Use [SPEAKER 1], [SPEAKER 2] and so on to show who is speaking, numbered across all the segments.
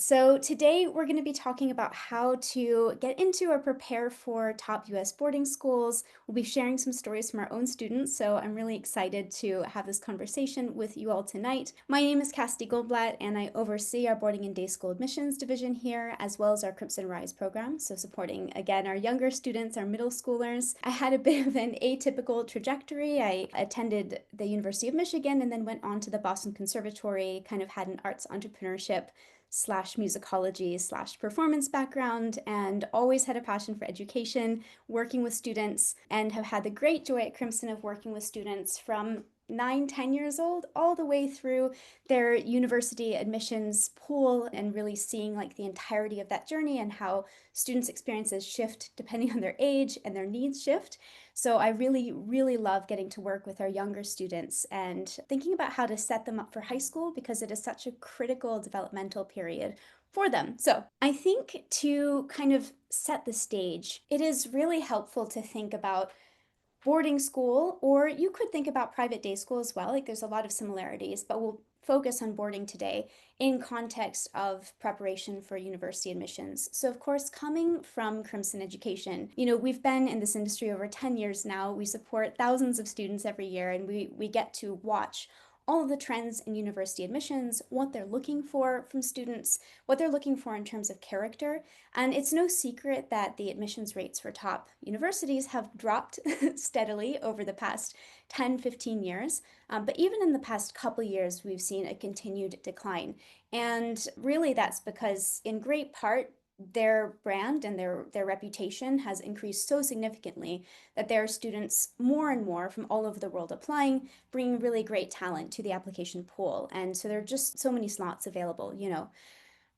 [SPEAKER 1] So, today we're going to be talking about how to get into or prepare for top US boarding schools. We'll be sharing some stories from our own students, so I'm really excited to have this conversation with you all tonight. My name is Cassidy Goldblatt, and I oversee our boarding and day school admissions division here, as well as our Crimson Rise program, so supporting again our younger students, our middle schoolers. I had a bit of an atypical trajectory. I attended the University of Michigan and then went on to the Boston Conservatory, kind of had an arts entrepreneurship slash musicology slash performance background, and always had a passion for education, working with students, and have had the great joy at Crimson of working with students from 9, 10 years old all the way through their university admissions pool, and really seeing like the entirety of that journey and how students' experiences shift depending on their age and their needs shift. So I really, really love getting to work with our younger students and thinking about how to set them up for high school because it is such a critical developmental period for them. So I think to kind of set the stage, it is really helpful to think about boarding school, or you could think about private day school as well. Like there's a lot of similarities, but we'll focus on boarding today in context of preparation for university admissions. So, of course, coming from Crimson Education, we've been in this industry over 10 years now. We support thousands of students every year, and we get to watch all of the trends in university admissions, what they're looking for from students, what they're looking for in terms of character. And it's no secret that the admissions rates for top universities have dropped steadily over the past 10, 15 years. But even in the past couple years, we've seen a continued decline. And really, that's because, in great part, their brand and their reputation has increased so significantly that there are students more and more from all over the world applying, bringing really great talent to the application pool. And so there are just so many slots available.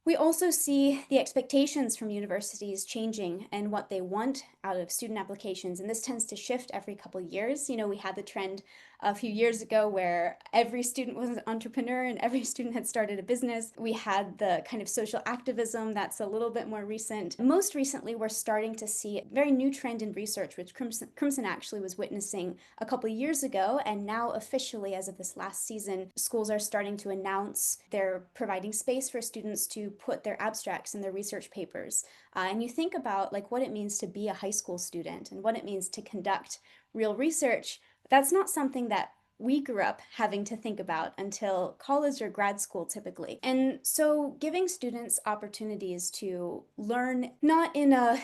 [SPEAKER 1] We also see the expectations from universities changing and what they want out of student applications, and this tends to shift every couple years. We had the trend a few years ago where every student was an entrepreneur and every student had started a business. We had the kind of social activism that's a little bit more recent. Most recently, we're starting to see a very new trend in research, which Crimson actually was witnessing a couple years ago, and now officially, as of this last season, schools are starting to announce they're providing space for students to put their abstracts and their research papers. And you think about like what it means to be a high school student and what it means to conduct real research. That's not something that we grew up having to think about until college or grad school typically. And so giving students opportunities to learn not in a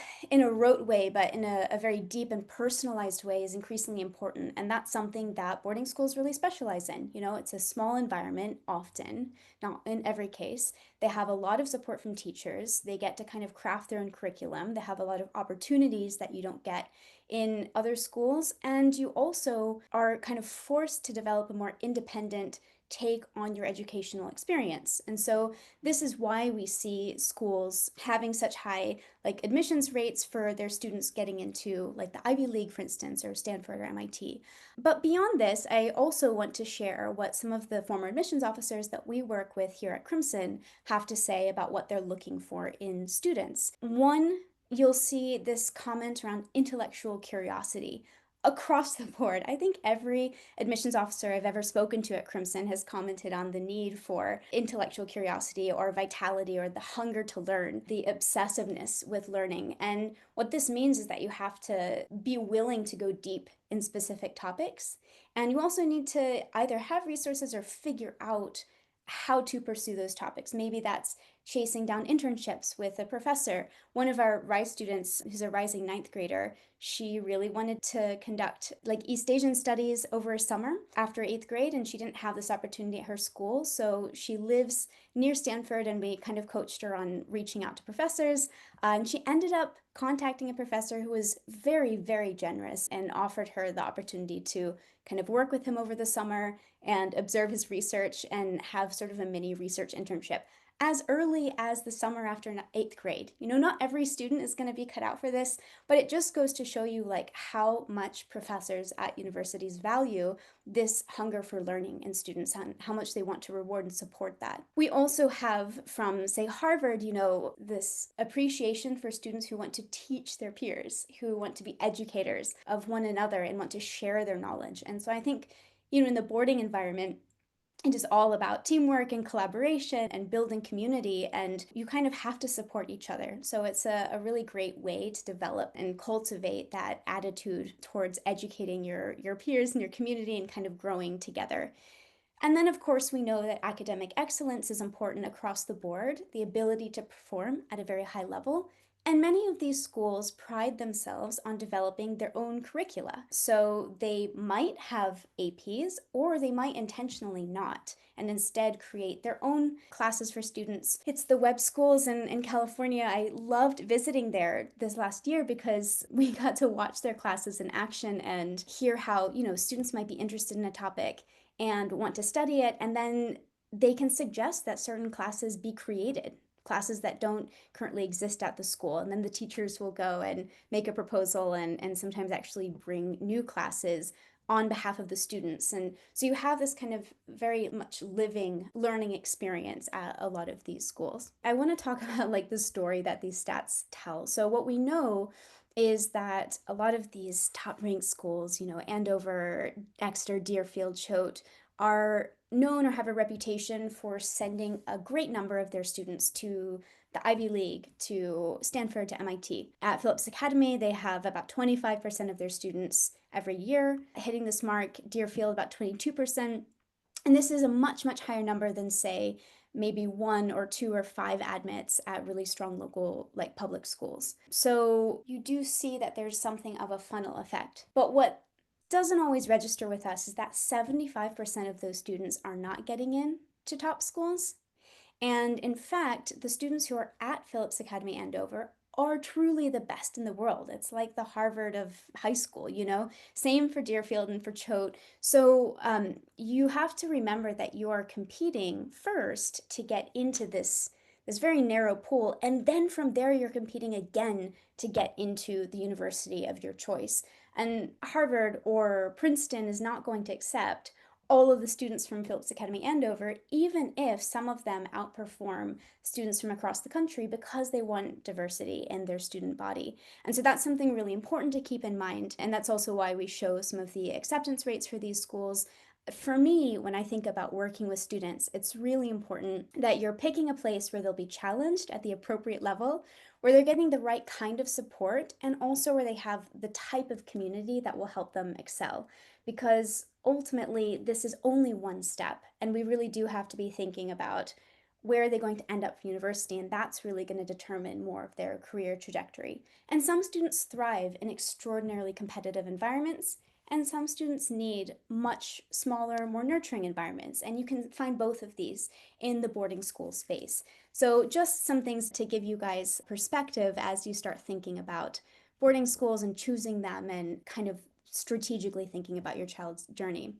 [SPEAKER 1] rote way, but in a very deep and personalized way is increasingly important. And that's something that boarding schools really specialize in. It's a small environment often, not in every case. They have a lot of support from teachers. They get to kind of craft their own curriculum. They have a lot of opportunities that you don't get in other schools. And you also are kind of forced to develop a more independent take on your educational experience. And so this is why we see schools having such high like admissions rates for their students getting into like the Ivy League, for instance, or Stanford or MIT. But beyond this, I also want to share what some of the former admissions officers that we work with here at Crimson have to say about what they're looking for in students. One, you'll see this comment around intellectual curiosity across the board. I think every admissions officer I've ever spoken to at Crimson has commented on the need for intellectual curiosity or vitality or the hunger to learn, the obsessiveness with learning. And what this means is that you have to be willing to go deep in specific topics. And you also need to either have resources or figure out how to pursue those topics. Maybe that's chasing down internships with a professor. One of our Rise students, who's a rising ninth grader, she really wanted to conduct like East Asian studies over a summer after eighth grade, and she didn't have this opportunity at her school. So she lives near Stanford, and we kind of coached her on reaching out to professors. And she ended up contacting a professor who was very, very generous and offered her the opportunity to kind of work with him over the summer and observe his research and have sort of a mini research internship as early as the summer after eighth grade. Not every student is going to be cut out for this, but it just goes to show you like how much professors at universities value this hunger for learning in students and how much they want to reward and support that. We also have from, say, Harvard, this appreciation for students who want to teach their peers, who want to be educators of one another and want to share their knowledge. And so I think, in the boarding environment, it is all about teamwork and collaboration and building community, and you kind of have to support each other. So it's a really great way to develop and cultivate that attitude towards educating your peers and your community and kind of growing together. And then, of course, we know that academic excellence is important across the board, the ability to perform at a very high level. And many of these schools pride themselves on developing their own curricula. So they might have APs or they might intentionally not, and instead create their own classes for students. It's the web schools in California. I loved visiting there this last year because we got to watch their classes in action and hear how, students might be interested in a topic and want to study it, and then they can suggest that certain classes be created, classes that don't currently exist at the school. And then the teachers will go and make a proposal and sometimes actually bring new classes on behalf of the students. And so you have this kind of very much living learning experience at a lot of these schools. I want to talk about like the story that these stats tell. So what we know is that a lot of these top ranked schools, Andover, Exeter, Deerfield, Choate, are known or have a reputation for sending a great number of their students to the Ivy League, to Stanford, to MIT. At Phillips Academy, they have about 25% of their students every year hitting this mark, Deerfield, about 22%. And this is a much, much higher number than, say, maybe one or two or five admits at really strong local, like public schools. So you do see that there's something of a funnel effect. But what doesn't always register with us is that 75% of those students are not getting in to top schools. And in fact, the students who are at Phillips Academy Andover are truly the best in the world. It's like the Harvard of high school. Same for Deerfield and for Choate. So you have to remember that you are competing first to get into this very narrow pool, and then from there you're competing again to get into the university of your choice. And Harvard or Princeton is not going to accept all of the students from Phillips Academy Andover, even if some of them outperform students from across the country because they want diversity in their student body. And so that's something really important to keep in mind. And that's also why we show some of the acceptance rates for these schools. For me, when I think about working with students, it's really important that you're picking a place where they'll be challenged at the appropriate level, where they're getting the right kind of support, and also where they have the type of community that will help them excel. Because ultimately, this is only one step, and we really do have to be thinking about where are they going to end up for university, and that's really going to determine more of their career trajectory. And some students thrive in extraordinarily competitive environments, and some students need much smaller, more nurturing environments. And you can find both of these in the boarding school space. So, just some things to give you guys perspective as you start thinking about boarding schools and choosing them and kind of strategically thinking about your child's journey.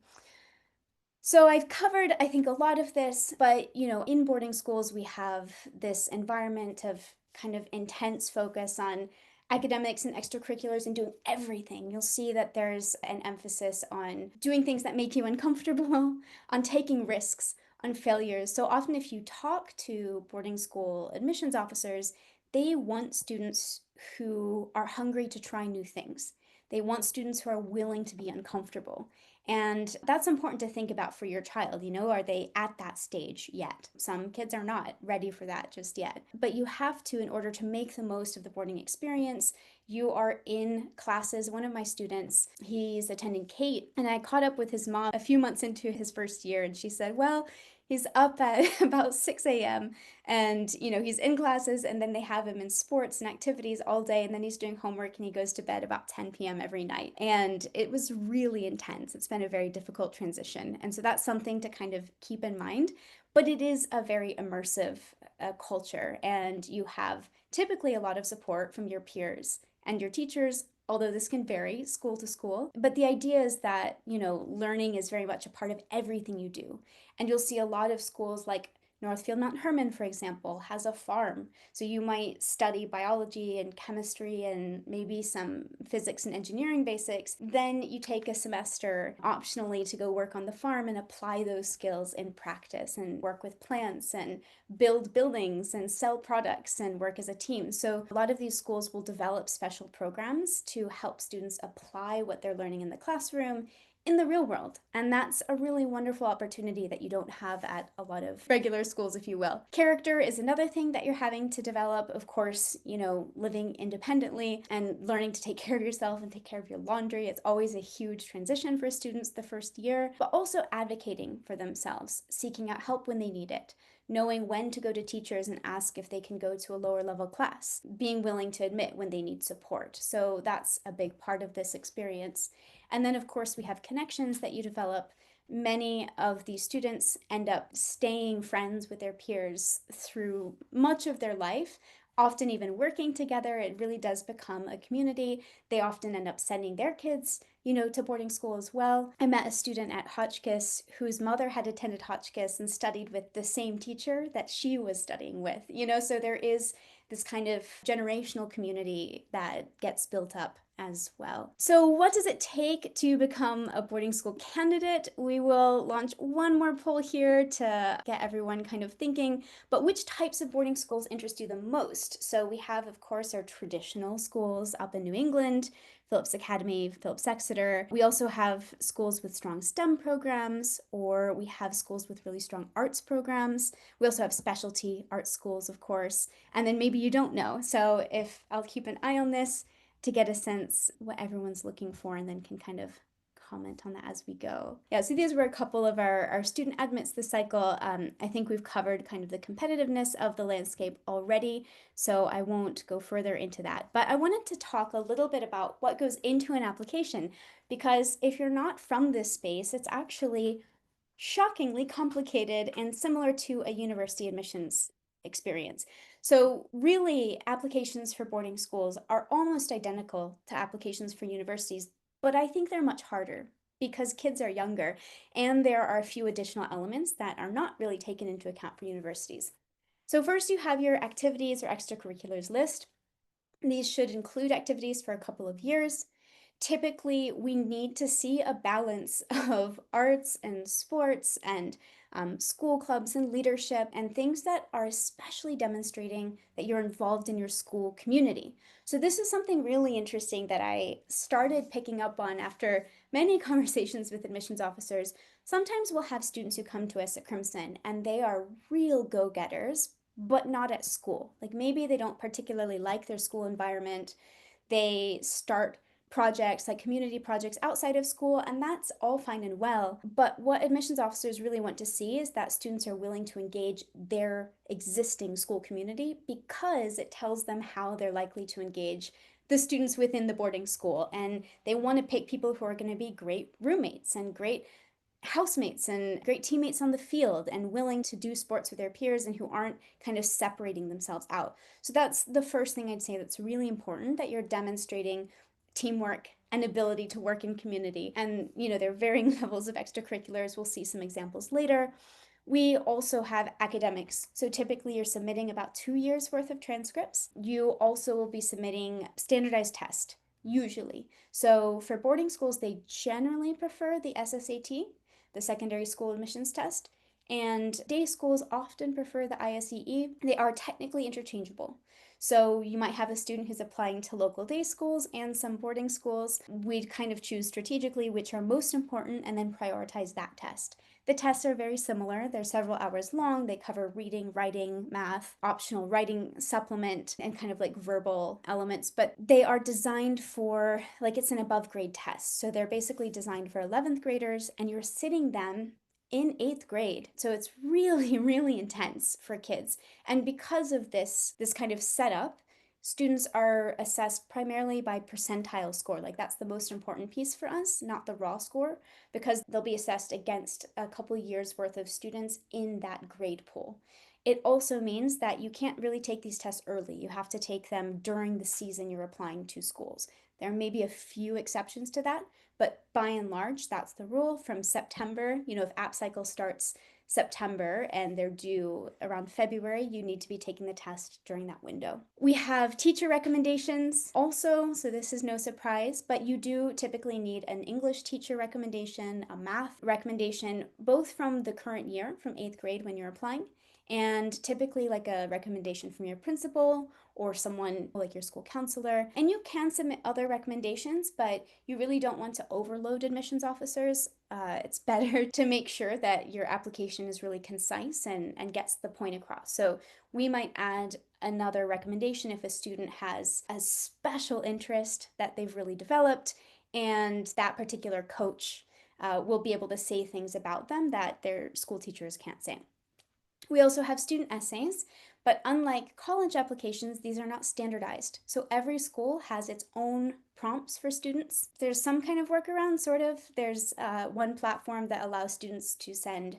[SPEAKER 1] So I've covered, I think, a lot of this, but in boarding schools, we have this environment of kind of intense focus on academics and extracurriculars and doing everything. You'll see that there's an emphasis on doing things that make you uncomfortable, on taking risks, on failures. So often, if you talk to boarding school admissions officers, they want students who are hungry to try new things. They want students who are willing to be uncomfortable. And that's important to think about for your child. Are they at that stage yet? Some kids are not ready for that just yet. But you have to, in order to make the most of the boarding experience, you are in classes. One of my students, he's attending Kate, and I caught up with his mom a few months into his first year, and she said, well, he's up at about 6 a.m. and he's in classes, and then they have him in sports and activities all day, and then he's doing homework and he goes to bed about 10 p.m. every night. And it was really intense. It's been a very difficult transition. And so that's something to kind of keep in mind. But it is a very immersive culture, and you have typically a lot of support from your peers and your teachers, although this can vary school to school. But the idea is that, learning is very much a part of everything you do. And you'll see a lot of schools like Northfield Mount Hermon, for example, has a farm. So you might study biology and chemistry and maybe some physics and engineering basics. Then you take a semester optionally to go work on the farm and apply those skills in practice and work with plants and build buildings and sell products and work as a team. So a lot of these schools will develop special programs to help students apply what they're learning in the classroom in the real world. And that's a really wonderful opportunity that you don't have at a lot of regular schools, if you will. Character is another thing that you're having to develop. Of course, living independently and learning to take care of yourself and take care of your laundry. It's always a huge transition for students the first year, but also advocating for themselves, seeking out help when they need it, knowing when to go to teachers and ask if they can go to a lower level class, being willing to admit when they need support. So that's a big part of this experience. And then, of course, we have connections that you develop. Many of these students end up staying friends with their peers through much of their life, often even working together. It really does become a community. They often end up sending their kids, to boarding school as well. I met a student at Hotchkiss whose mother had attended Hotchkiss and studied with the same teacher that she was studying with, so there is this kind of generational community that gets built up as well. So what does it take to become a boarding school candidate? We will launch one more poll here to get everyone kind of thinking, but which types of boarding schools interest you the most? So we have, of course, our traditional schools up in New England, Phillips Academy, Phillips Exeter. We also have schools with strong STEM programs, or we have schools with really strong arts programs. We also have specialty art schools, of course. And then maybe you don't know. So if I'll keep an eye on this to get a sense what everyone's looking for, and then can kind of comment on that as we go. Yeah, so these were a couple of our student admits this cycle. I think we've covered kind of the competitiveness of the landscape already, so I won't go further into that. But I wanted to talk a little bit about what goes into an application, because if you're not from this space, it's actually shockingly complicated and similar to a university admissions experience. So really, applications for boarding schools are almost identical to applications for universities, but I think they're much harder because kids are younger and there are a few additional elements that are not really taken into account for universities. So first you have your activities or extracurriculars list. These should include activities for a couple of years. Typically, we need to see a balance of arts and sports and school clubs and leadership and things that are especially demonstrating that you're involved in your school community. So this is something really interesting that I started picking up on after many conversations with admissions officers. Sometimes we'll have students who come to us at Crimson and they are real go-getters, but not at school. Like maybe they don't particularly like their school environment. They start projects like community projects outside of school, and that's all fine and well. But what admissions officers really want to see is that students are willing to engage their existing school community, because it tells them how they're likely to engage the students within the boarding school. And they want to pick people who are going to be great roommates and great housemates and great teammates on the field and willing to do sports with their peers and who aren't kind of separating themselves out. So that's the first thing I'd say that's really important, that you're demonstrating teamwork and ability to work in community. And, there are varying levels of extracurriculars. We'll see some examples later. We also have academics. So typically you're submitting about 2 years worth of transcripts. You also will be submitting standardized test, usually. So for boarding schools, they generally prefer the SSAT, the secondary school admissions test, and day schools often prefer the ISEE. They are technically interchangeable. So you might have a student who's applying to local day schools and some boarding schools. We'd kind of choose strategically which are most important and then prioritize that test. The tests are very similar. They're several hours long. They cover reading, writing, math, optional writing supplement, and kind of like verbal elements, but they are designed for, like, it's an above grade test. So they're basically designed for 11th graders, and you're sitting them in 8th grade. So it's really, really intense for kids. And because of this kind of setup, students are assessed primarily by percentile score. Like that's the most important piece for us, not the raw score, because they'll be assessed against a couple years worth of students in that grade pool. It also means that you can't really take these tests early. You have to take them during the season you're applying to schools. There may be a few exceptions to that, but by and large, that's the rule. From September, if app cycle starts September and they're due around February, you need to be taking the test during that window. We have teacher recommendations also, so this is no surprise, but you do typically need an English teacher recommendation, a math recommendation, both from the current year, from 8th grade when you're applying, and typically like a recommendation from your principal or someone like your school counselor. And you can submit other recommendations, but you really don't want to overload admissions officers. It's better to make sure that your application is really concise and gets the point across. So we might add another recommendation if a student has a special interest that they've really developed, and that particular coach will be able to say things about them that their school teachers can't say. We also have student essays, but unlike college applications, these are not standardized. So every school has its own prompts for students. There's some kind of workaround, sort of. There's one platform that allows students to send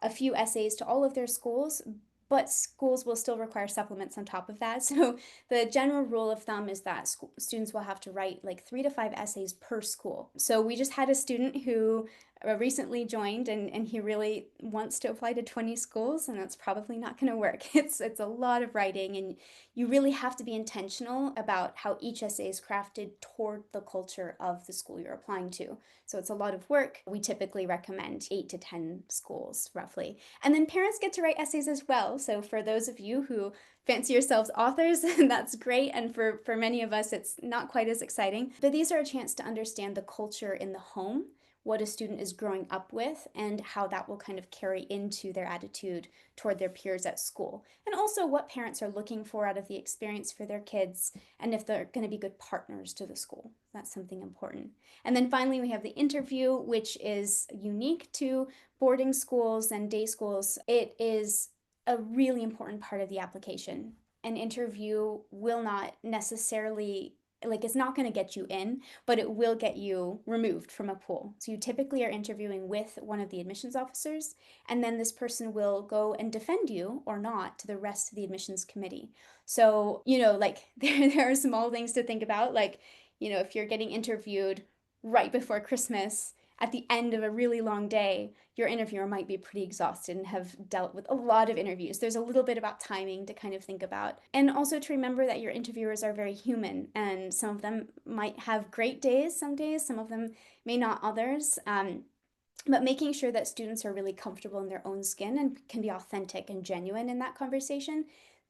[SPEAKER 1] a few essays to all of their schools, but schools will still require supplements on top of that. So the general rule of thumb is that students will have to write like 3 to 5 essays per school. So we just had a student who recently joined, and he really wants to apply to 20 schools, and that's probably not going to work. It's a lot of writing, and you really have to be intentional about how each essay is crafted toward the culture of the school you're applying to. So it's a lot of work. We typically recommend 8 to 10 schools roughly. And then parents get to write essays as well. So for those of you who fancy yourselves authors, that's great. And for many of us, it's not quite as exciting. But these are a chance to understand the culture in the home, what a student is growing up with, and how that will kind of carry into their attitude toward their peers at school. And also what parents are looking for out of the experience for their kids, and if they're going to be good partners to the school. That's something important. And then finally, we have the interview, which is unique to boarding schools and day schools. It is a really important part of the application. An interview will not necessarily, like, it's not going to get you in, but it will get you removed from a pool. So you typically are interviewing with one of the admissions officers, and then this person will go and defend you or not to the rest of the admissions committee. So, like there are small things to think about, like, if you're getting interviewed right before Christmas at the end of a really long day, your interviewer might be pretty exhausted and have dealt with a lot of interviews. There's a little bit about timing to kind of think about. And also to remember that your interviewers are very human, and some of them might have great days some days, some of them may not others. But making sure that students are really comfortable in their own skin and can be authentic and genuine in that conversation,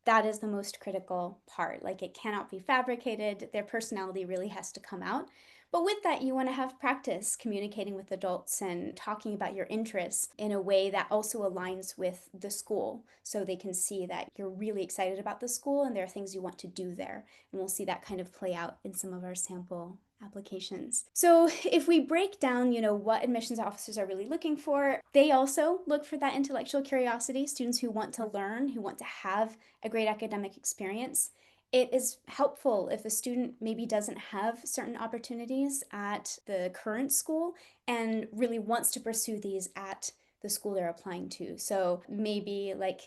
[SPEAKER 1] that is the most critical part. Like, it cannot be fabricated. Their personality really has to come out. But with that, you want to have practice communicating with adults and talking about your interests in a way that also aligns with the school, so they can see that you're really excited about the school and there are things you want to do there. And we'll see that kind of play out in some of our sample applications. So if we break down, what admissions officers are really looking for, they also look for that intellectual curiosity, students who want to learn, who want to have a great academic experience. It is helpful if a student maybe doesn't have certain opportunities at the current school and really wants to pursue these at the school they're applying to. So maybe like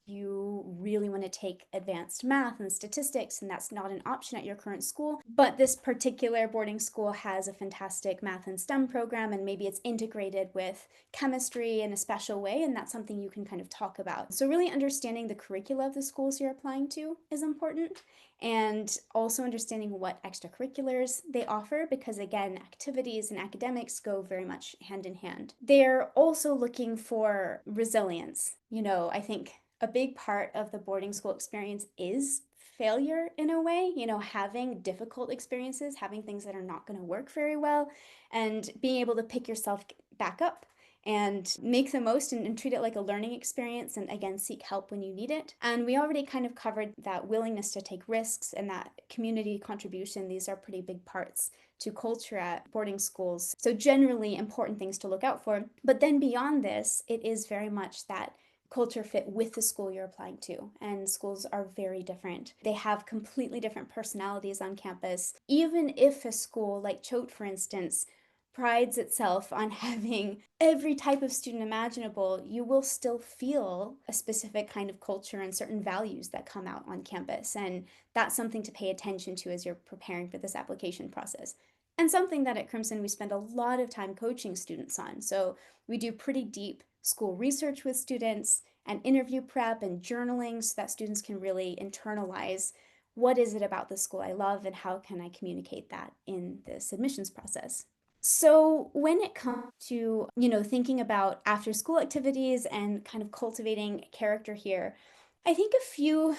[SPEAKER 1] you really want to take advanced math and statistics, and that's not an option at your current school, but this particular boarding school has a fantastic math and STEM program, and maybe it's integrated with chemistry in a special way, and that's something you can kind of talk about. So really understanding the curricula of the schools you're applying to is important, and also understanding what extracurriculars they offer, because again, activities and academics go very much hand in hand. They're also looking for resilience. I think a big part of the boarding school experience is failure in a way, having difficult experiences, having things that are not going to work very well, and being able to pick yourself back up and make the most and treat it like a learning experience, and again, seek help when you need it. And we already kind of covered that willingness to take risks and that community contribution. These are pretty big parts to culture at boarding schools. So generally important things to look out for. But then beyond this, it is very much that culture fit with the school you're applying to. And schools are very different. They have completely different personalities on campus. Even if a school like Choate, for instance, prides itself on having every type of student imaginable, you will still feel a specific kind of culture and certain values that come out on campus. And that's something to pay attention to as you're preparing for this application process. And something that at Crimson we spend a lot of time coaching students on. So we do pretty deep school research with students and interview prep and journaling, so that students can really internalize what is it about the school I love and how can I communicate that in this admissions process. So when it comes to, thinking about after school activities and kind of cultivating character here, I think a few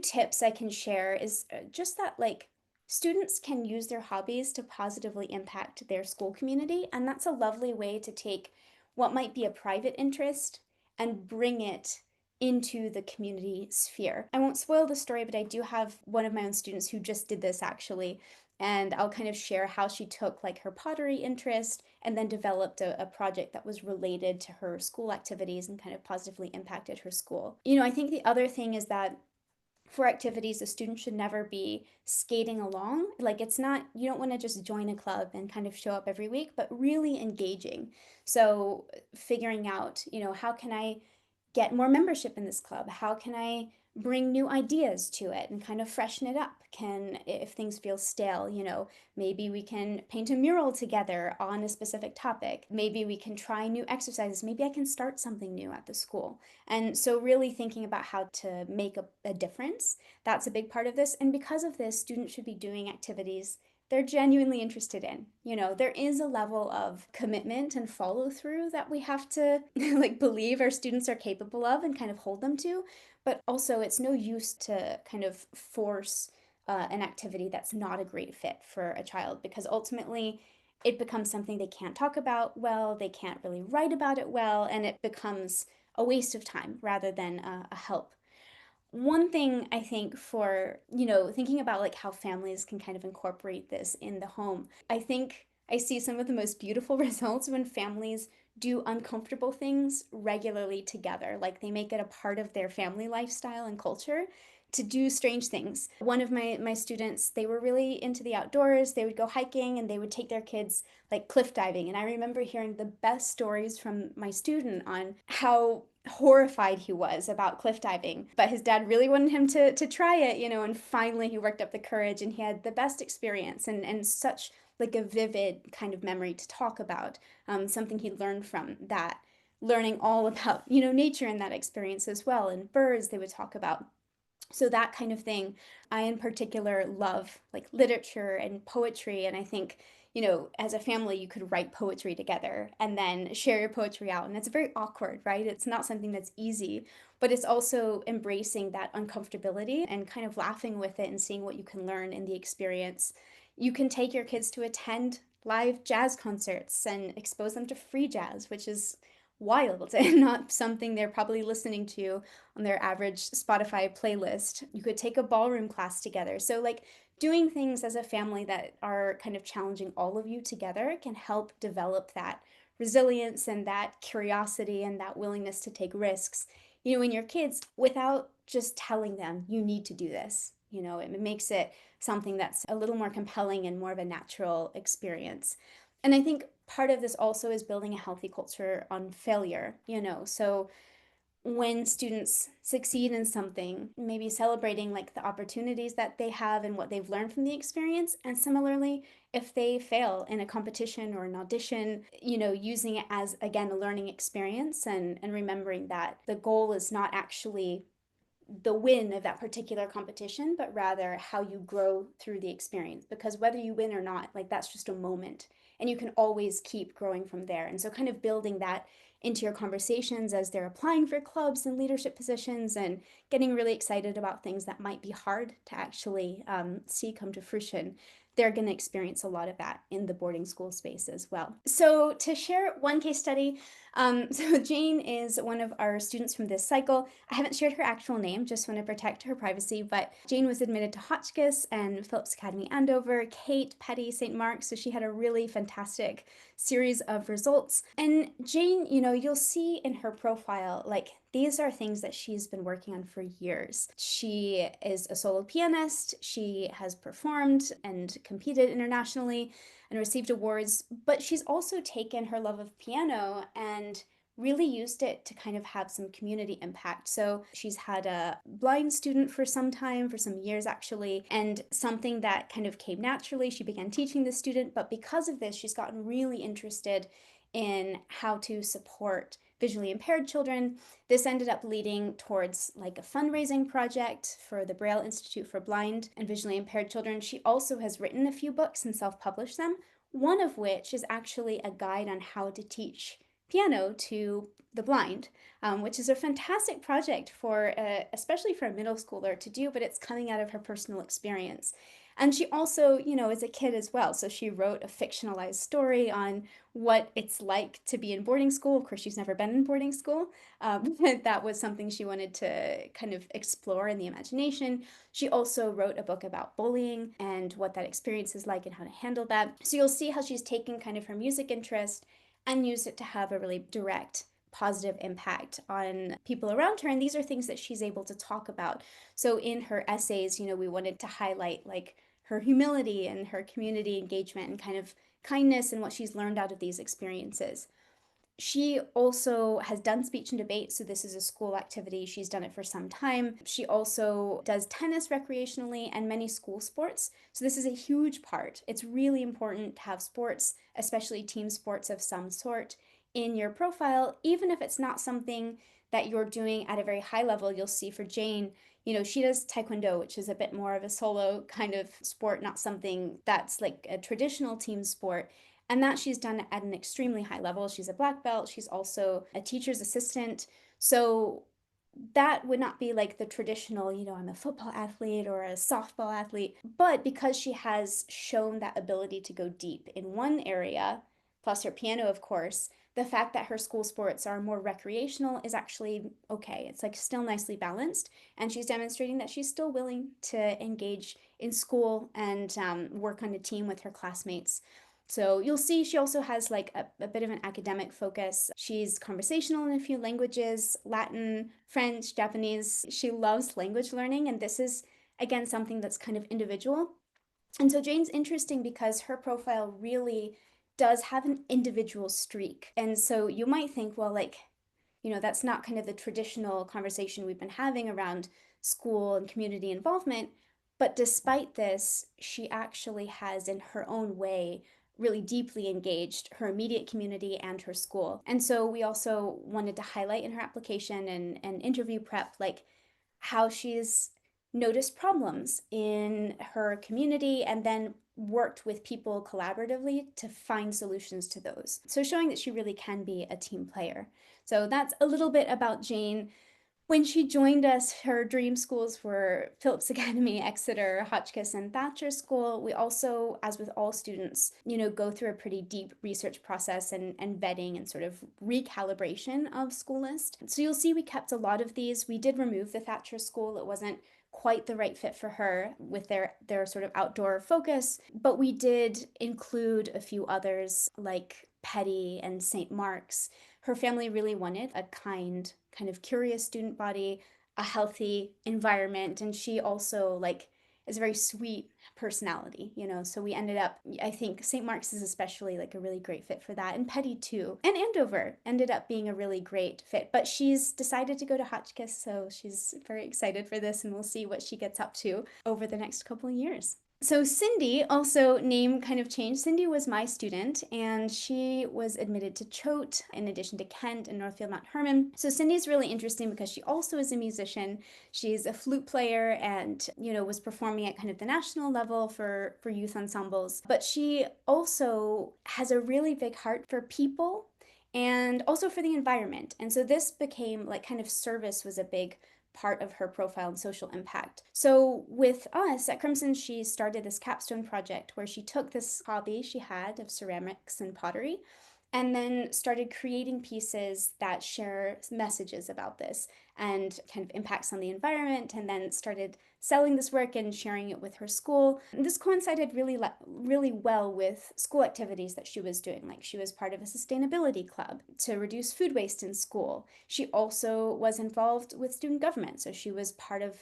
[SPEAKER 1] tips I can share is just that like students can use their hobbies to positively impact their school community, and that's a lovely way to take what might be a private interest and bring it into the community sphere. I won't spoil the story, but I do have one of my own students who just did this actually, and I'll kind of share how she took like her pottery interest and then developed a project that was related to her school activities and kind of positively impacted her school. I think the other thing is that for activities, a student should never be skating along. Like, it's not, you don't want to just join a club and kind of show up every week, but really engaging. So, figuring out, how can I get more membership in this club? How can I bring new ideas to it and kind of freshen it up? If things feel stale, maybe we can paint a mural together on a specific topic. Maybe we can try new exercises. Maybe I can start something new at the school. And so, really thinking about how to make a difference, that's a big part of this. And because of this, students should be doing activities they're genuinely interested in. There is a level of commitment and follow through that we have to like believe our students are capable of and kind of hold them to. But also, it's no use to kind of force an activity that's not a great fit for a child because ultimately it becomes something they can't talk about well, they can't really write about it well, and it becomes a waste of time rather than a help. One thing I think for, thinking about like how families can kind of incorporate this in the home, I think I see some of the most beautiful results when families do uncomfortable things regularly together. Like they make it a part of their family lifestyle and culture to do strange things. One of my students, they were really into the outdoors. They would go hiking and they would take their kids like cliff diving. And I remember hearing the best stories from my student on how horrified he was about cliff diving, but his dad really wanted him to try it, and finally he worked up the courage and he had the best experience and such like a vivid kind of memory to talk about, something he learned from that, learning all about, nature in that experience as well, and birds they would talk about. So that kind of thing. I in particular love like literature and poetry, and I think, as a family you could write poetry together and then share your poetry out, and it's very awkward, right? It's not something that's easy, but it's also embracing that uncomfortability and kind of laughing with it and seeing what you can learn in the experience. You can take your kids to attend live jazz concerts and expose them to free jazz, which is wild and not something they're probably listening to on their average Spotify playlist. You could take a ballroom class together. So, like, doing things as a family that are kind of challenging all of you together can help develop that resilience and that curiosity and that willingness to take risks, in your kids without just telling them, you need to do this. It makes it something that's a little more compelling and more of a natural experience. And I think part of this also is building a healthy culture on failure, So when students succeed in something, maybe celebrating like the opportunities that they have and what they've learned from the experience. And similarly, if they fail in a competition or an audition, using it as again a learning experience and remembering that the goal is not actually the win of that particular competition, but rather how you grow through the experience. Because whether you win or not, like that's just a moment, and you can always keep growing from there. And so, kind of building that into your conversations as they're applying for clubs and leadership positions and getting really excited about things that might be hard to actually see come to fruition. They're going to experience a lot of that in the boarding school space as well. So, to share one case study, so Jane is one of our students from this cycle. I haven't shared her actual name, just want to protect her privacy, but Jane was admitted to Hotchkiss and Phillips Academy Andover, Kate, Petty, St. Mark's, so she had a really fantastic series of results. And Jane, you'll see in her profile, like these are things that she's been working on for years. She is a solo pianist, she has performed and competed internationally and received awards, but she's also taken her love of piano and really used it to kind of have some community impact. So she's had a blind student for some time, for some years actually, and something that kind of came naturally. She began teaching the student, but because of this, she's gotten really interested in how to support visually impaired children. This ended up leading towards like a fundraising project for the Braille Institute for Blind and Visually Impaired Children. She also has written a few books and self-published them. one of which is actually a guide on how to teach piano to the blind, which is a fantastic project for, especially for a middle schooler to do, but it's coming out of her personal experience. And she also, is a kid as well. So she wrote a fictionalized story on what it's like to be in boarding school. Of course, she's never been in boarding school. That was something she wanted to kind of explore in the imagination. She also wrote a book about bullying and what that experience is like and how to handle that. So you'll see how she's taken kind of her music interest and used it to have a really direct positive impact on people around her. And these are things that she's able to talk about. So in her essays, we wanted to highlight like her humility and her community engagement and kind of kindness and what she's learned out of these experiences. She also has done speech and debate, so this is a school activity. She's done it for some time. She also does tennis recreationally and many school sports. So this is a huge part. It's really important to have sports, especially team sports of some sort, in your profile, even if it's not something that you're doing at a very high level. You'll see for Jane, she does taekwondo, which is a bit more of a solo kind of sport, not something that's like a traditional team sport, and that she's done at an extremely high level. She's a black belt. She's also a teacher's assistant. So that would not be like the traditional, I'm a football athlete or a softball athlete. But because she has shown that ability to go deep in one area, plus her piano, of course, the fact that her school sports are more recreational is actually okay. It's like still nicely balanced. And she's demonstrating that she's still willing to engage in school and work on a team with her classmates. So you'll see she also has like a bit of an academic focus. She's conversational in a few languages, Latin, French, Japanese. She loves language learning, and this is, again, something that's kind of individual. And so Jane's interesting because her profile really does have an individual streak. And so you might think, well, like, that's not kind of the traditional conversation we've been having around school and community involvement. But despite this, she actually has, in her own way, really deeply engaged her immediate community and her school. And so we also wanted to highlight in her application and interview prep, like how she's noticed problems in her community and then worked with people collaboratively to find solutions to those. So showing that she really can be a team player. So that's a little bit about Jane. When she joined us, her dream schools were Phillips Academy, Exeter, Hotchkiss, and Thatcher School. We also, as with all students, go through a pretty deep research process and vetting and sort of recalibration of school list. So you'll see we kept a lot of these. We did remove the Thatcher School. It wasn't quite the right fit for her with their sort of outdoor focus, but we did include a few others like Petty and St. Mark's. Her family really wanted a kind of curious student body, a healthy environment, and she also like is a very sweet personality. So we ended up, I think St. Mark's is especially like a really great fit for that, and Petty too. And Andover ended up being a really great fit, but she's decided to go to Hotchkiss, so she's very excited for this, and we'll see what she gets up to over the next couple of years. So Cindy, also name kind of changed. Cindy was my student, and she was admitted to Choate in addition to Kent and Northfield Mount Hermon. So Cindy's really interesting because she also is a musician. She's a flute player and, was performing at kind of the national level for youth ensembles. But she also has a really big heart for people and also for the environment. And so this became like kind of service was a big part of her profile and social impact. So with us at Crimson, she started this capstone project where she took this hobby she had of ceramics and pottery and then started creating pieces that share messages about this and kind of impacts on the environment, and then started selling this work and sharing it with her school. And this coincided really well with school activities that she was doing. Like she was part of a sustainability club to reduce food waste in school. She also was involved with student government. So she was part of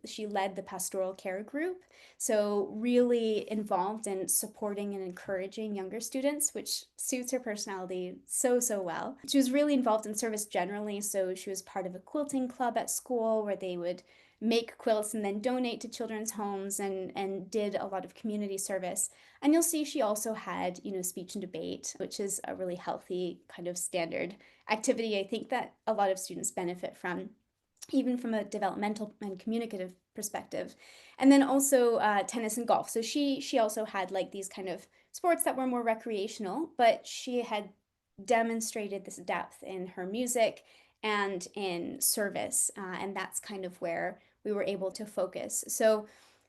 [SPEAKER 1] she led the pastoral care group. So really involved in supporting and encouraging younger students, which suits her personality so well. She was really involved in service generally. So she was part of a quilting club at school where they would make quilts and then donate to children's homes and did a lot of community service. And you'll see she also had, speech and debate, which is a really healthy kind of standard activity I think that a lot of students benefit from, even from a developmental and communicative perspective. And then also tennis and golf. So she also had like these kind of sports that were more recreational, but she had demonstrated this depth in her music and in service. And that's kind of where we were able to focus. So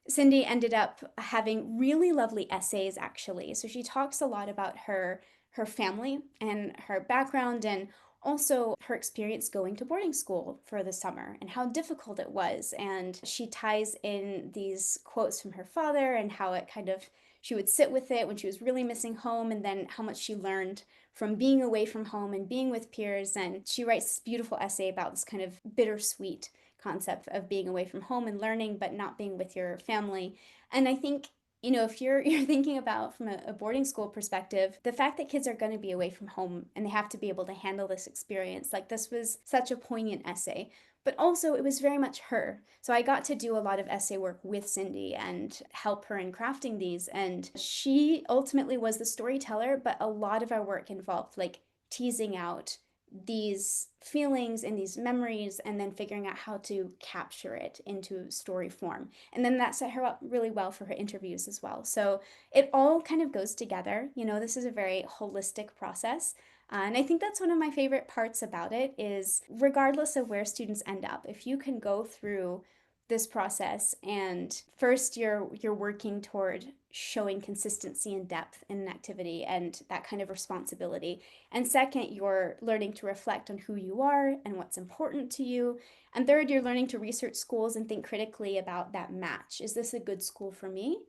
[SPEAKER 1] Cindy ended up having really lovely essays, actually. So she talks a lot about her family and her background, and also her experience going to boarding school for the summer and how difficult it was. And she ties in these quotes from her father and how it kind of she would sit with it when she was really missing home, and then how much she learned from being away from home and being with peers. And she writes this beautiful essay about this kind of bittersweet concept of being away from home and learning, but not being with your family. And I think, if you're thinking about from a boarding school perspective, the fact that kids are going to be away from home and they have to be able to handle this experience, like this was such a poignant essay. But also, it was very much her. So I got to do a lot of essay work with Cindy and help her in crafting these. And she ultimately was the storyteller, but a lot of our work involved like teasing out these feelings and these memories and then figuring out how to capture it into story form. And then that set her up really well for her interviews as well. So it all kind of goes together. This is a very holistic process. And I think that's one of my favorite parts about it is regardless of where students end up, if you can go through this process and first you're working toward showing consistency and depth in an activity and that kind of responsibility, and second you're learning to reflect on who you are and what's important to you, and third you're learning to research schools and think critically about that match. Is this a good school for me?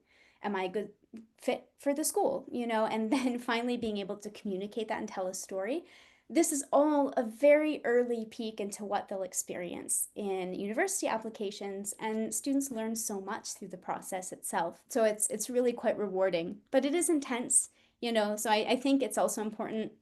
[SPEAKER 1] Am I a good fit for the school? And then finally being able to communicate that and tell a story. This is all a very early peek into what they'll experience in university applications, and students learn so much through the process itself. So it's really quite rewarding, but it is intense, So I think it's also important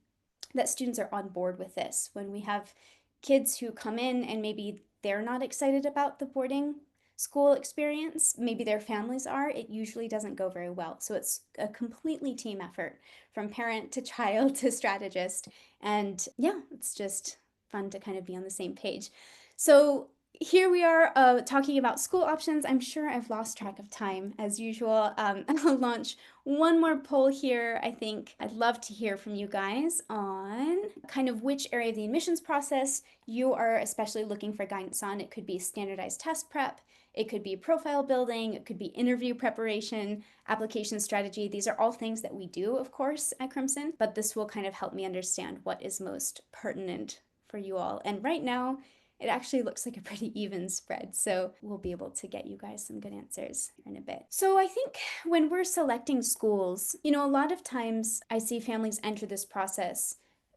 [SPEAKER 1] that students are on board with this. When we have kids who come in and maybe they're not excited about the boarding school experience, maybe their families are, it usually doesn't go very well. So it's a completely team effort from parent to child to strategist. And yeah, it's just fun to kind of be on the same page. So here we are talking about school options. I'm sure I've lost track of time as usual. I'll launch one more poll here. I think I'd love to hear from you guys on kind of which area of the admissions process you are especially looking for guidance on. It could be standardized test prep, it could be profile building, it could be interview preparation, application strategy. These are all things that we do, of course, at Crimson, but this will kind of help me understand what is most pertinent for you all. And right now, it actually looks like a pretty even spread, so we'll be able to get you guys some good answers in a bit. So I think when we're selecting schools, a lot of times I see families enter this process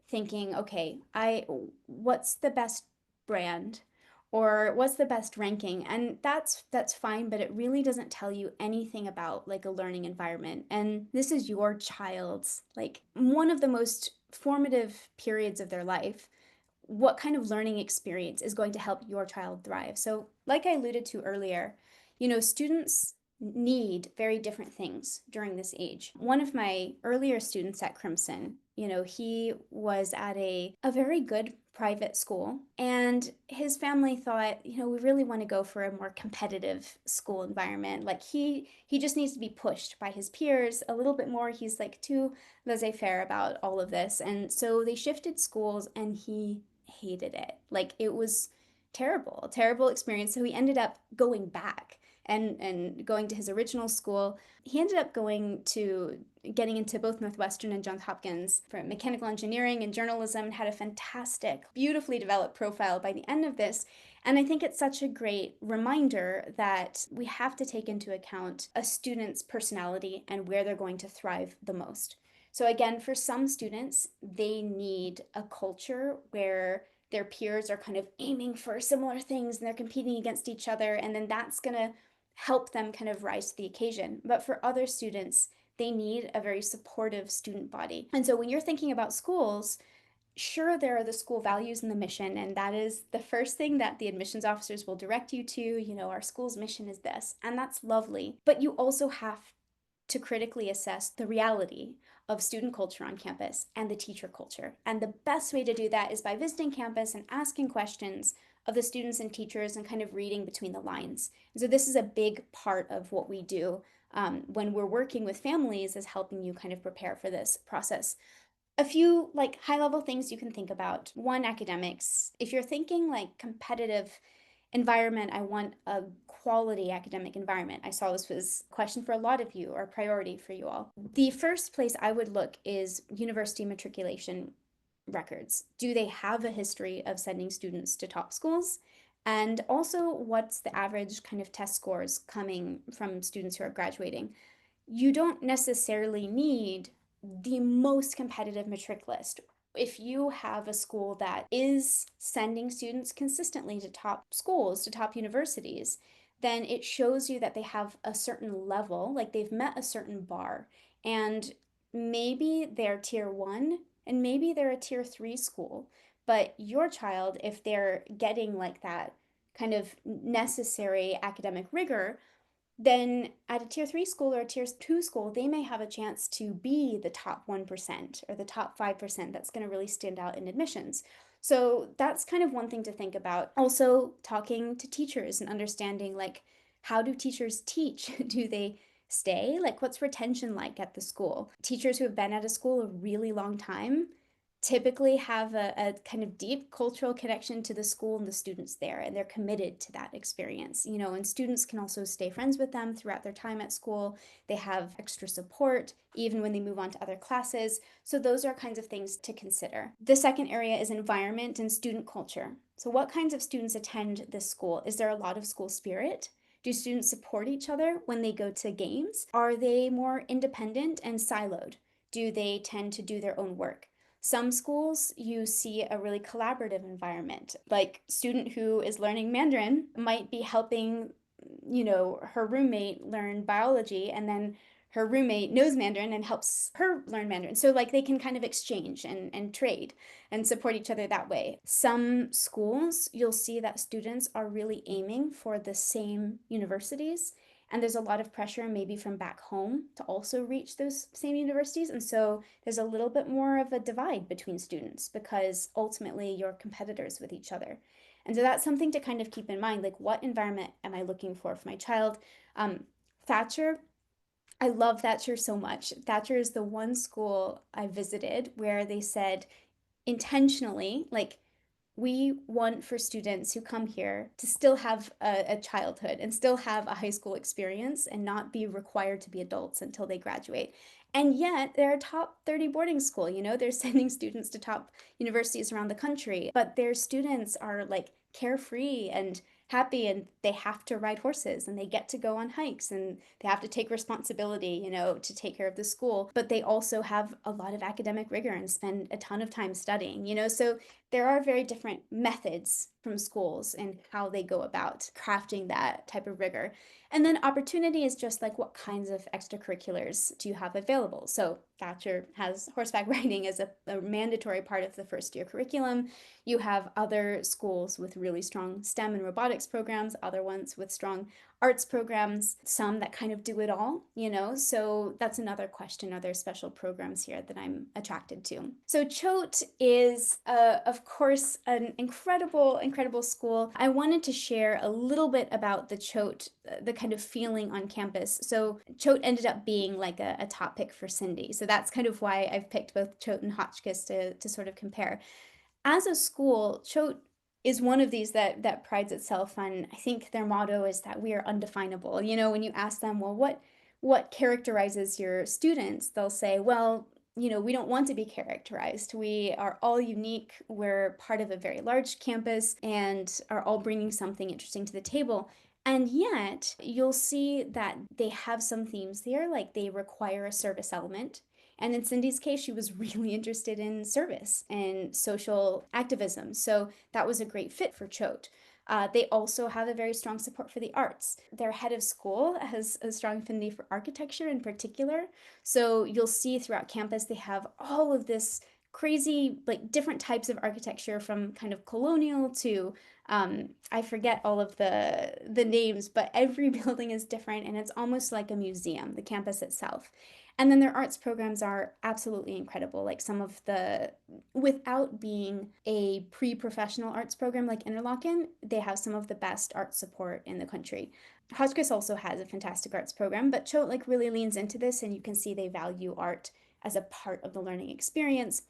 [SPEAKER 1] thinking, okay, what's the best brand? Or what's the best ranking? And that's fine, but it really doesn't tell you anything about like a learning environment. And this is your child's like one of the most formative periods of their life. What kind of learning experience is going to help your child thrive? So, like I alluded to earlier, students need very different things during this age. One of my earlier students at Crimson, he was at a very good private school, and his family thought, we really want to go for a more competitive school environment. Like he just needs to be pushed by his peers a little bit more. He's like too laissez-faire about all of this. And so they shifted schools and he hated it. Like it was terrible, terrible experience. So he ended up going back and going to his original school. He ended up getting into both Northwestern and Johns Hopkins for mechanical engineering and journalism, and had a fantastic, beautifully developed profile by the end of this. And I think it's such a great reminder that we have to take into account a student's personality and where they're going to thrive the most. So again, for some students, they need a culture where their peers are kind of aiming for similar things and they're competing against each other, and then that's going to help them kind of rise to the occasion. But for other students, they need a very supportive student body. And so when you're thinking about schools, sure, there are the school values and the mission, and that is the first thing that the admissions officers will direct you to. Our school's mission is this, and that's lovely. But you also have to critically assess the reality of student culture on campus and the teacher culture. And the best way to do that is by visiting campus and asking questions of the students and teachers and kind of reading between the lines. And so this is a big part of what we do when we're working with families, is helping you kind of prepare for this process. A few like high level things you can think about. One, academics. If you're thinking like competitive environment, I want a quality academic environment. I saw this was a question for a lot of you, or a priority for you all. The first place I would look is university matriculation records. Do they have a history of sending students to top schools? And also, what's the average kind of test scores coming from students who are graduating? You don't necessarily need the most competitive matric list. If you have a school that is sending students consistently to top schools, to top universities, then it shows you that they have a certain level, like they've met a certain bar. And maybe they're tier one and maybe they're a tier three school. But your child, if they're getting like that kind of necessary academic rigor, then at a tier three school or a tier two school, they may have a chance to be the top 1% or the top 5% that's going to really stand out in admissions. So that's kind of one thing to think about. Also, talking to teachers and understanding like, how do teachers teach? Do they stay? Like, what's retention like at the school? Teachers who have been at a school a really long time typically have a kind of deep cultural connection to the school and the students there, and they're committed to that experience, you know, and students can also stay friends with them throughout their time at school. They have extra support even when they move on to other classes. So those are kinds of things to consider. The second area is environment and student culture. So what kinds of students attend this school? Is there a lot of school spirit? Do students support each other when they go to games? Are they more independent and siloed? Do they tend to do their own work? Some schools, you see a really collaborative environment. Like, student who is learning Mandarin might be helping, you know, her roommate learn biology, and then her roommate knows Mandarin and helps her learn Mandarin. So like they can kind of exchange and trade and support each other that way. Some schools, you'll see that students are really aiming for the same universities, and there's a lot of pressure maybe from back home to also reach those same universities. And so there's a little bit more of a divide between students because ultimately you're competitors with each other. And so that's something to kind of keep in mind. Like, what environment am I looking for my child? Thatcher, I love Thatcher so much. Thatcher is the one school I visited where they said intentionally, like, we want for students who come here to still have a childhood and still have a high school experience and not be required to be adults until they graduate. And yet, they're a top 30 boarding school. You know, they're sending students to top universities around the country, but their students are like carefree and happy, and they have to ride horses and they get to go on hikes and they have to take responsibility, you know, to take care of the school, but they also have a lot of academic rigor and spend a ton of time studying, you know. So there are very different methods from schools and how they go about crafting that type of rigor. And then opportunity is just like, what kinds of extracurriculars do you have available? So Thatcher has horseback riding as a mandatory part of the first year curriculum. You have other schools with really strong STEM and robotics programs, other ones with strong arts programs, some that kind of do it all, you know? So that's another question. Are there special programs here that I'm attracted to? So Choate is, of course, an incredible, incredible school. I wanted to share a little bit about the Choate, the kind of feeling on campus. So Choate ended up being like a top pick for Cindy. So that's kind of why I've picked both Choate and Hotchkiss to sort of compare. As a school, Choate is one of these that prides itself on, I think their motto is that we are undefinable. You know, when you ask them, well, what characterizes your students? They'll say, well, you know, we don't want to be characterized. We are all unique. We're part of a very large campus and are all bringing something interesting to the table. And yet, you'll see that they have some themes there, like they require a service element. And in Cindy's case, she was really interested in service and social activism. So that was a great fit for Choate. They also have a very strong support for the arts. Their head of school has a strong affinity for architecture in particular. So you'll see throughout campus, they have all of this crazy, like different types of architecture from kind of colonial to I forget all of the names, but every building is different and it's almost like a museum, the campus itself. And then their arts programs are absolutely incredible. Like some of the, without being a pre-professional arts program like Interlochen, they have some of the best art support in the country. Hotchkiss also has a fantastic arts program, but Choate like really leans into this, and you can see they value art as a part of the learning experience.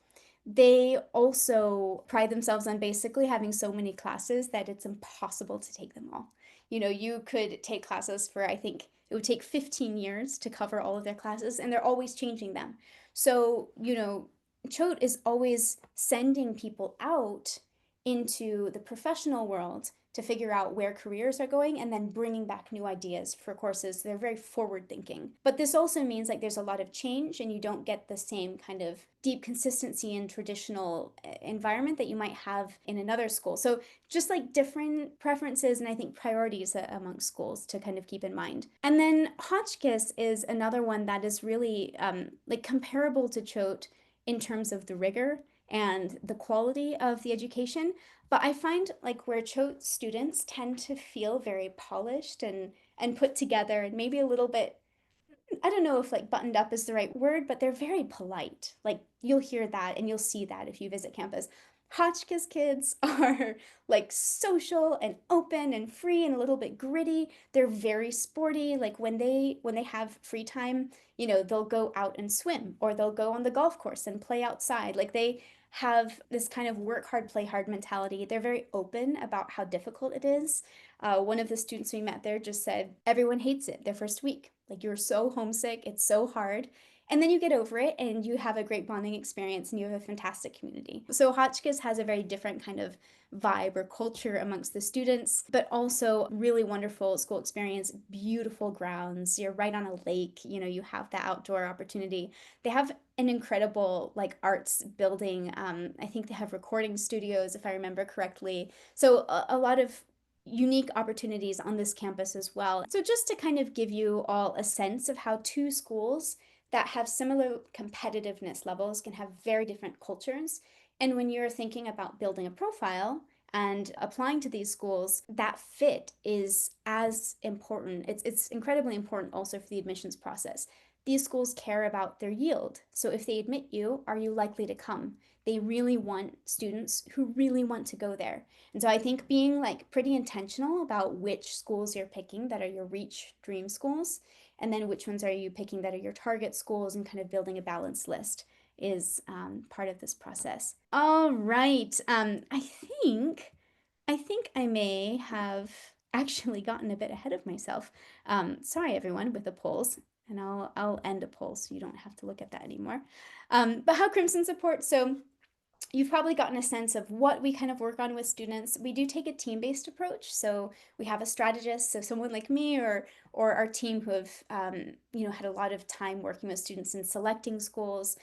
[SPEAKER 1] They also pride themselves on basically having so many classes that it's impossible to take them all. You know, you could take classes for, I think it would take 15 years to cover all of their classes, and they're always changing them. So, you know, Choate is always sending people out into the professional world to figure out where careers are going and then bringing back new ideas for courses. They're very forward thinking. But this also means like there's a lot of change and you don't get the same kind of deep consistency in traditional environment that you might have in another school. So just like different preferences and I think priorities amongst schools to kind of keep in mind. And then Hotchkiss is another one that is really like comparable to Choate in terms of the rigor and the quality of the education. But I find like where Choate students tend to feel very polished and put together and maybe a little bit, I don't know if like buttoned up is the right word, but they're very polite. Like you'll hear that and you'll see that if you visit campus. Hotchkiss kids are like social and open and free and a little bit gritty. They're very sporty. Like when they have free time, you know, they'll go out and swim or they'll go on the golf course and play outside. Like they have this kind of work hard, play hard mentality. They're very open about how difficult it is. One of the students we met there just said everyone hates it their first week. Like you're so homesick, it's so hard. And then you get over it and you have a great bonding experience and you have a fantastic community. So Hotchkiss has a very different kind of vibe or culture amongst the students, but also really wonderful school experience, beautiful grounds. You're right on a lake, you know, you have that outdoor opportunity. They have an incredible like arts building. I think they have recording studios, if I remember correctly. So a lot of unique opportunities on this campus as well. So, just to kind of give you all a sense of how two schools that have similar competitiveness levels can have very different cultures. And when you're thinking about building a profile and applying to these schools, that fit is as important. It's incredibly important also for the admissions process. These schools care about their yield. So if they admit you, are you likely to come? They really want students who really want to go there. And so I think being like pretty intentional about which schools you're picking that are your reach dream schools, and then which ones are you picking that are your target schools, and kind of building a balanced list is part of this process. All right. I think I may have actually gotten a bit ahead of myself. Sorry, everyone, with the polls. And I'll end a poll so you don't have to look at that anymore. But how Crimson supports. So you've probably gotten a sense of what we kind of work on with students. We do take a team-based approach, so we have a strategist, so someone like me or our team who have had a lot of time working with students in selecting schools.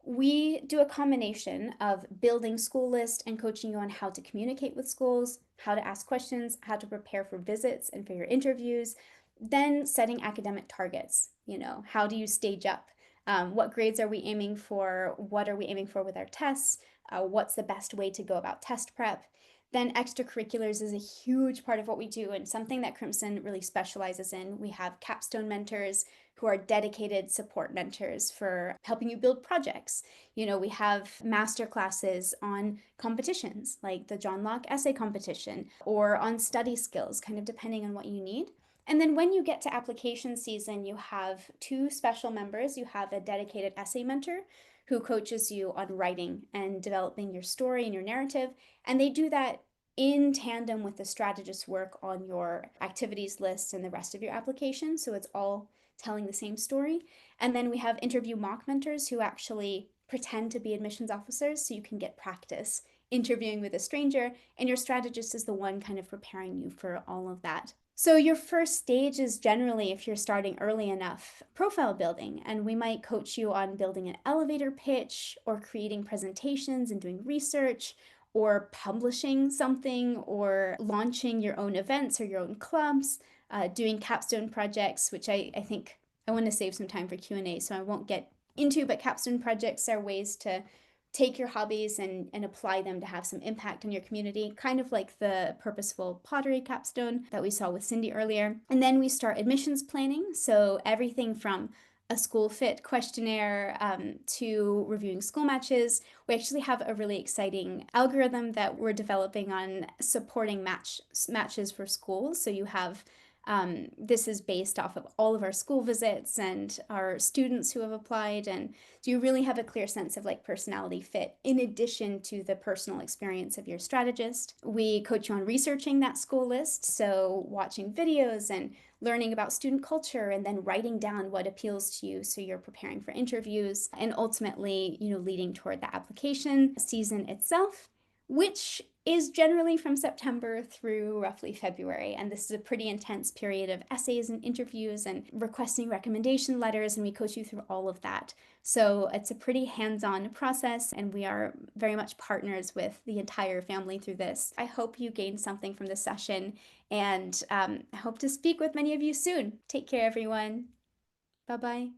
[SPEAKER 1] We do a combination of building school list and coaching you on how to communicate with schools, how to ask questions, how to prepare for visits and for your interviews, then setting academic targets. You know, how do you stage up? What grades are we aiming for? What are we aiming for with our tests? What's the best way to go about test prep? Then extracurriculars is a huge part of what we do and something that Crimson really specializes in. We have capstone mentors who are dedicated support mentors for helping you build projects. You know, we have master classes on competitions like the John Locke essay competition or on study skills, kind of depending on what you need. And then when you get to application season, you have two special members. You have a dedicated essay mentor who coaches you on writing and developing your story and your narrative. And they do that in tandem with the strategist work on your activities list and the rest of your application. So it's all telling the same story. And then we have interview mock mentors who actually pretend to be admissions officers so you can get practice interviewing with a stranger. And your strategist is the one kind of preparing you for all of that. So your first stage is generally, if you're starting early enough, profile building, and we might coach you on building an elevator pitch or creating presentations and doing research or publishing something or launching your own events or your own clubs, doing capstone projects, which I think I want to save some time for Q&A, so I won't get into, but capstone projects are ways to take your hobbies and apply them to have some impact on your community, kind of like the purposeful pottery capstone that we saw with Cindy earlier. And then we start admissions planning. So everything from a school fit questionnaire to reviewing school matches. We actually have a really exciting algorithm that we're developing on supporting matches for schools. So you have this is based off of all of our school visits and our students who have applied. And so you really have a clear sense of like personality fit in addition to the personal experience of your strategist. We coach you on researching that school list. So watching videos and learning about student culture and then writing down what appeals to you so you're preparing for interviews and ultimately, leading toward the application season itself, which is generally from September through roughly February. And this is a pretty intense period of essays and interviews and requesting recommendation letters, and we coach you through all of that. So it's a pretty hands-on process, and we are very much partners with the entire family through this. I hope you gained something from this session, and I hope to speak with many of you soon. Take care, everyone. Bye-bye.